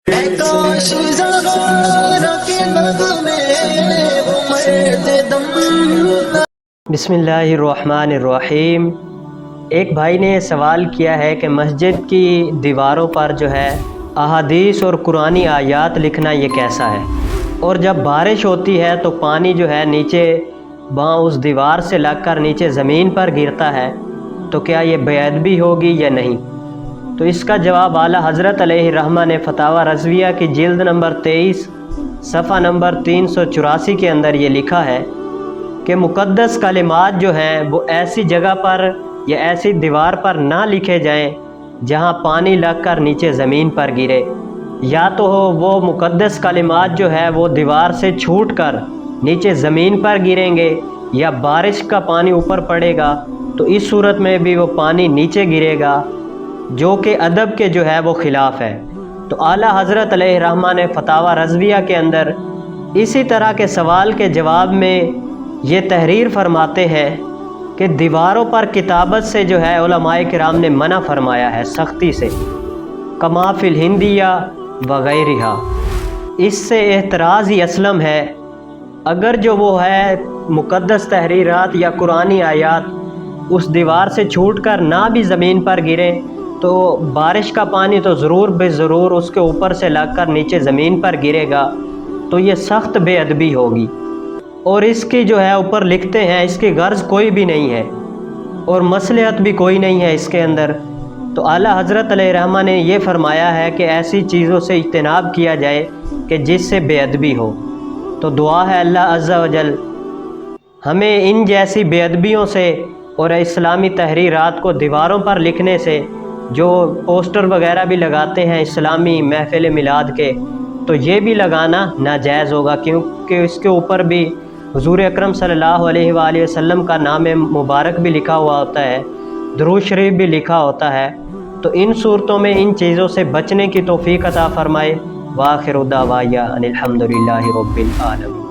बिस्मिल्लाहिर्रहमानिर्रहीम। एक भाई ने सवाल किया है कि मस्जिद की दीवारों पर जो है अहादीस और कुरानी आयात लिखना ये कैसा है, और जब बारिश होती है तो पानी जो है नीचे वहाँ उस दीवार से लगकर नीचे ज़मीन पर गिरता है, तो क्या ये बेअदबी होगी या नहीं। तो इसका जवाब आला हज़रत अलैहि रहमा ने फतावा रज़विया की जिल्द नंबर 23 सफ़ा नंबर 384 के अंदर ये लिखा है कि मुक़द्दस कलिमात जो हैं वो ऐसी जगह पर या ऐसी दीवार पर ना लिखे जाएं जहां पानी लगकर नीचे ज़मीन पर गिरे, या तो हो वो मुक़द्दस कलिमात जो है वो दीवार से छूटकर नीचे ज़मीन पर गिरेंगे या बारिश का पानी ऊपर पड़ेगा, तो इस सूरत में भी वो पानी नीचे गिरेगा, जो कि अदब के जो है वो ख़िलाफ़ है। तो आला हज़रत अलैहि रहमा ने फतावा रज़विया के अंदर इसी तरह के सवाल के जवाब में ये तहरीर फरमाते हैं कि दीवारों पर किताबत से जो है उलमाए किराम ने मना फरमाया है सख्ती से, कमा फिल हिंदिया वगैरहा। इससे एतराज़ ही असलम है। अगर जो वो है मुक़द्दस तहरीरात या कुरानी आयात उस दीवार से छूटकर ना भी ज़मीन पर गिरे तो बारिश का पानी तो ज़रूर बेज़रूर उसके ऊपर से लगकर नीचे ज़मीन पर गिरेगा, तो ये सख्त बेअदबी होगी। और इसकी जो है ऊपर लिखते हैं इसकी गर्ज कोई भी नहीं है और मसलहत भी कोई नहीं है इसके अंदर। तो आला हज़रत अलैहि रहमा ने ये फ़रमाया है कि ऐसी चीज़ों से इज्तनाब किया जाए कि जिससे बेअदबी हो। तो दुआ है अल्लाह अज़्ज़ा वजल हमें इन जैसी बेअदबियों से और इस्लामी तहरीरात को दीवारों पर लिखने से, जो पोस्टर वगैरह भी लगाते हैं इस्लामी महफ़िल मिलाद के, तो ये भी लगाना नाजायज़ होगा, क्योंकि इसके ऊपर भी हुज़ूर अकरम सल्लल्लाहु अलैहि वसल्लम का नाम मुबारक भी लिखा हुआ होता है, दुरूद शरीफ भी लिखा होता है। तो इन सूरतों में इन चीज़ों से बचने की तौफ़ीक़ अता फ़रमाए। व आखिरु दावाया अनिल हम्दुलिल्लाहि रब्बिल आलमीन।